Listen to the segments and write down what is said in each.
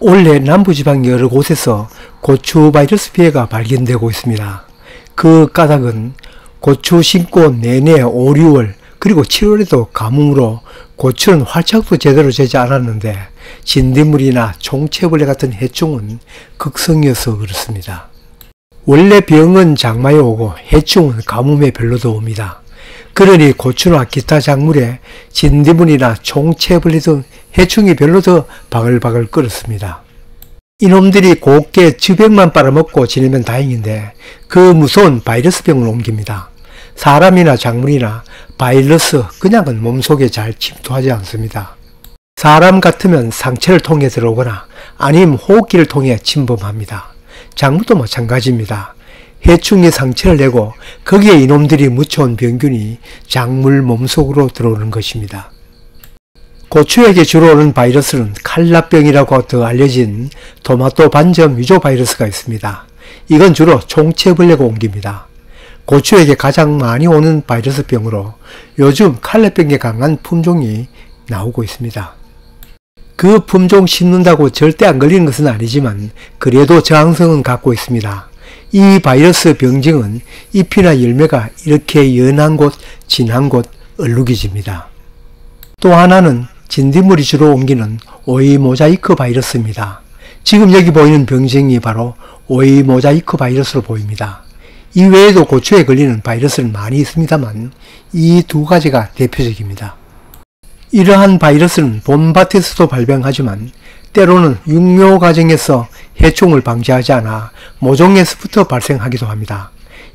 올해 남부지방 여러 곳에서 고추 바이러스 피해가 발견되고 있습니다. 그 까닭은 고추 심고 내내 5, 6월 그리고 7월에도 가뭄으로 고추는 활착도 제대로 되지 않았는데 진딧물이나 총채벌레 같은 해충은 극성이어서 그렇습니다. 원래 병은 장마에 오고 해충은 가뭄에 별로도 옵니다. 그러니 고추나 기타 작물에 진딧물이나 총채벌레 등 해충이 별로 더 바글바글 끓었습니다. 이놈들이 곱게 즙액만 빨아먹고 지내면 다행인데 그 무서운 바이러스병을 옮깁니다. 사람이나 작물이나 바이러스 그냥은 몸속에 잘 침투하지 않습니다. 사람 같으면 상체를 통해 들어오거나 아니면 호흡기를 통해 침범합니다. 작물도 마찬가지입니다. 해충이 상체를 내고 거기에 이놈들이 묻혀온 병균이 작물 몸속으로 들어오는 것입니다. 고추에게 주로 오는 바이러스는 칼라병이라고 더 알려진 토마토 반점 위조 바이러스가 있습니다. 이건 주로 총채벌레가 옮깁니다. 고추에게 가장 많이 오는 바이러스병으로 요즘 칼라병에 강한 품종이 나오고 있습니다. 그 품종 심는다고 절대 안 걸리는 것은 아니지만 그래도 저항성은 갖고 있습니다. 이 바이러스 병증은 잎이나 열매가 이렇게 연한 곳, 진한 곳, 얼룩이집니다. 또 하나는 진딧물이 주로 옮기는 오이 모자이크 바이러스입니다. 지금 여기 보이는 병증이 바로 오이 모자이크 바이러스로 보입니다. 이 외에도 고추에 걸리는 바이러스는 많이 있습니다만 이 두 가지가 대표적입니다. 이러한 바이러스는 봄밭에서도 발병하지만 때로는 육묘 과정에서 해충을 방지하지 않아 모종에서부터 발생하기도 합니다.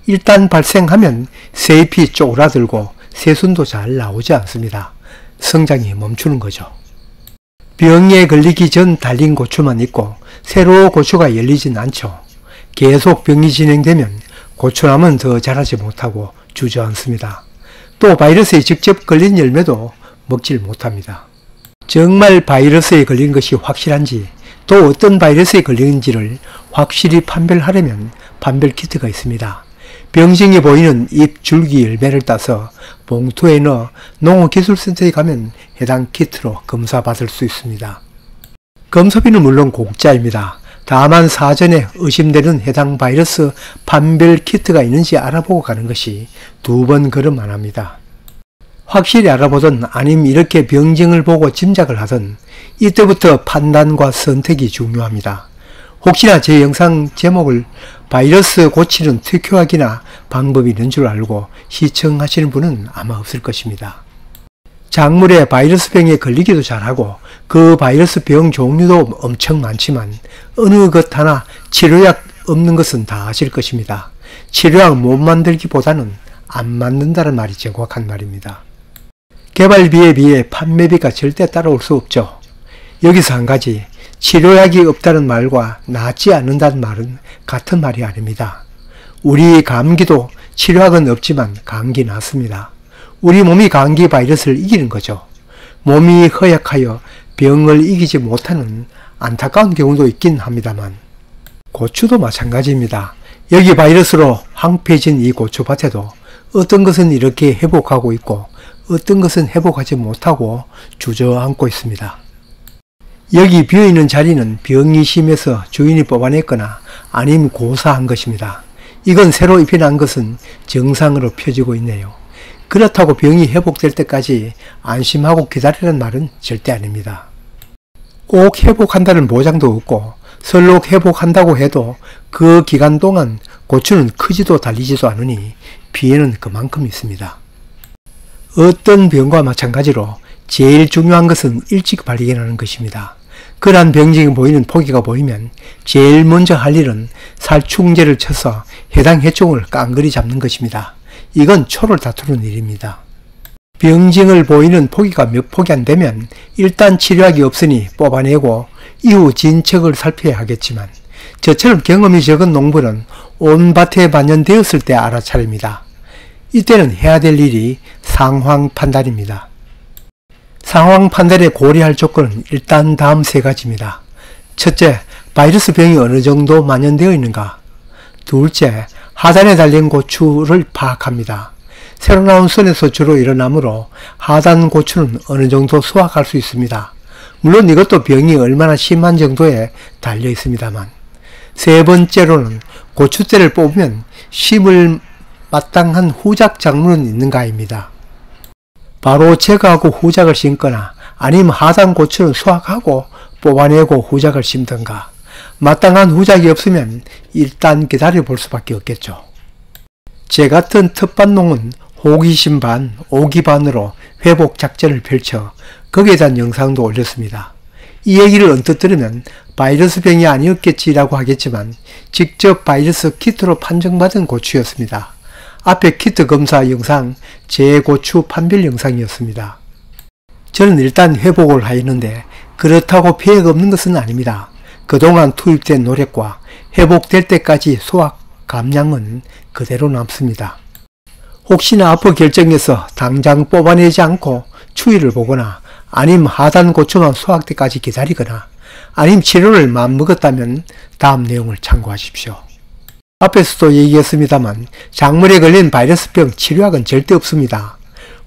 일단 발생하면 새잎이 쪼그라들고 새순도 잘 나오지 않습니다. 성장이 멈추는 거죠. 병에 걸리기 전 달린 고추만 있고 새로 고추가 열리진 않죠. 계속 병이 진행되면 고추나무는 더 자라지 못하고 주저앉습니다. 또 바이러스에 직접 걸린 열매도 먹질 못합니다. 정말 바이러스에 걸린 것이 확실한지 또 어떤 바이러스에 걸리는지를 확실히 판별하려면 판별 키트가 있습니다. 병증이 보이는 잎, 줄기, 열매를 따서 봉투에 넣어 농업기술센터에 가면 해당 키트로 검사받을 수 있습니다. 검사비는 물론 공짜입니다. 다만 사전에 의심되는 해당 바이러스 판별 키트가 있는지 알아보고 가는 것이 2번 걸음 안 합니다. 확실히 알아보든 아니면 이렇게 병증을 보고 짐작을 하든 이때부터 판단과 선택이 중요합니다. 혹시나 제 영상 제목을 바이러스 고치는 특효약이나 방법이 있는 줄 알고 시청하시는 분은 아마 없을 것입니다. 작물에 바이러스병에 걸리기도 잘하고 그 바이러스 병 종류도 엄청 많지만 어느 것 하나 치료약 없는 것은 다 아실 것입니다. 치료약 못 만들기보다는 안 만든다는 말이 정확한 말입니다. 개발비에 비해 판매비가 절대 따라올 수 없죠. 여기서 한 가지, 치료약이 없다는 말과 낫지 않는다는 말은 같은 말이 아닙니다. 우리 감기도 치료약은 없지만 감기 낫습니다. 우리 몸이 감기 바이러스를 이기는 거죠. 몸이 허약하여 병을 이기지 못하는 안타까운 경우도 있긴 합니다만 고추도 마찬가지입니다. 여기 바이러스로 황폐해진 이 고추밭에도 어떤 것은 이렇게 회복하고 있고 어떤 것은 회복하지 못하고 주저앉고 있습니다. 여기 비어있는 자리는 병이 심해서 주인이 뽑아냈거나 아니면 고사한 것입니다. 이건 새로 잎이 난 것은 정상으로 펴지고 있네요. 그렇다고 병이 회복될 때까지 안심하고 기다리라는 말은 절대 아닙니다. 꼭 회복한다는 보장도 없고 설록 회복한다고 해도 그 기간 동안 고추는 크지도 달리지도 않으니 피해는 그만큼 있습니다. 어떤 병과 마찬가지로 제일 중요한 것은 일찍 발견하는 것입니다. 그러한 병증이 보이는 포기가 보이면 제일 먼저 할 일은 살충제를 쳐서 해당 해충을 깡그리 잡는 것입니다. 이건 초를 다투는 일입니다. 병증을 보이는 포기가 몇 포기 안 되면 일단 치료약이 없으니 뽑아내고 이후 진척을 살펴야 하겠지만 저처럼 경험이 적은 농부는 온 밭에 반연되었을 때 알아차립니다. 이때는 해야 될 일이 상황 판단입니다. 상황 판단에 고려할 조건은 일단 다음 3가지입니다. 첫째, 바이러스 병이 어느 정도 만연되어 있는가. 둘째, 하단에 달린 고추를 파악합니다. 새로 나온 선에서 주로 일어나므로 하단 고추는 어느 정도 수확할 수 있습니다. 물론 이것도 병이 얼마나 심한 정도에 달려 있습니다만. 세 번째로는 고추대를 뽑으면 심을 마땅한 후작 작물은 있는가입니다. 바로 제거하고 후작을 심거나 아니면 하단 고추를 수확하고 뽑아내고 후작을 심든가. 마땅한 후작이 없으면 일단 기다려 볼 수밖에 없겠죠. 제 같은 텃밭농은 호기심 반, 오기 반으로 회복 작전을 펼쳐 거기에 대한 영상도 올렸습니다. 이 얘기를 언뜻 들으면 바이러스 병이 아니었겠지라고 하겠지만 직접 바이러스 키트로 판정받은 고추였습니다. 앞에 키트 검사 영상 제 고추 판별 영상이었습니다. 저는 일단 회복을 하였는데 그렇다고 피해가 없는 것은 아닙니다. 그동안 투입된 노력과 회복될 때까지 소화 감량은 그대로 남습니다. 혹시나 아프 결정해서 당장 뽑아내지 않고 추위를 보거나 아니면 하단 고추만 수확 때까지 기다리거나 아니면 치료를 마음먹었다면 다음 내용을 참고하십시오. 앞에서도 얘기했습니다만 작물에 걸린 바이러스병 치료약은 절대 없습니다.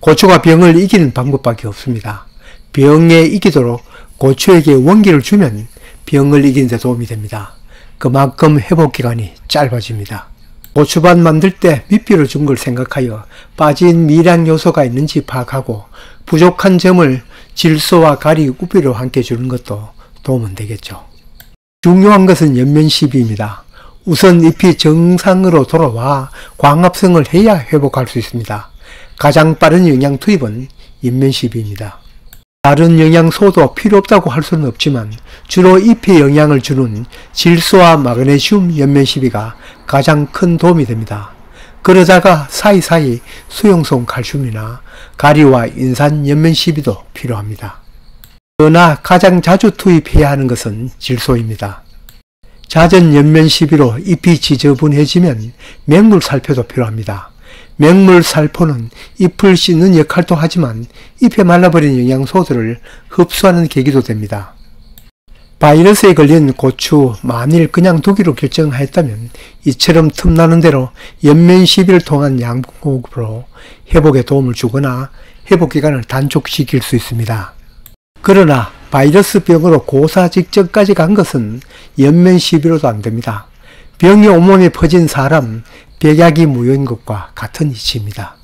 고추가 병을 이기는 방법밖에 없습니다. 병에 이기도록 고추에게 원기를 주면 병을 이기는 데 도움이 됩니다. 그만큼 회복기간이 짧아집니다. 고추밭 만들 때 밑비를 준 걸 생각하여 빠진 미량 요소가 있는지 파악하고 부족한 점을 질소와 가리 우비로 함께 주는 것도 도움은 되겠죠. 중요한 것은 연면 시비입니다. 우선 잎이 정상으로 돌아와 광합성을 해야 회복할 수 있습니다. 가장 빠른 영양 투입은 연면 시비입니다. 다른 영양소도 필요 없다고 할 수는 없지만 주로 잎에 영향을 주는 질소와 마그네슘 연면 시비가 가장 큰 도움이 됩니다. 그러다가 사이사이 수용성 칼슘이나 가리와 인산 연면 시비도 필요합니다. 그러나 가장 자주 투입해야 하는 것은 질소입니다. 잦은 연면 시비로 잎이 지저분해지면 맹물 살포도 필요합니다. 맹물 살포는 잎을 씻는 역할도 하지만 잎에 말라버린 영양소들을 흡수하는 계기도 됩니다. 바이러스에 걸린 고추, 마늘 그냥 두기로 결정하였다면 이처럼 틈나는 대로 연면 시비를 통한 양봉급으로 회복에 도움을 주거나 회복기간을 단축시킬 수 있습니다. 그러나 바이러스 병으로 고사 직전까지 간 것은 연면 시비로도 안됩니다. 병이 온몸에 퍼진 사람, 백약이 무효인 것과 같은 이치입니다.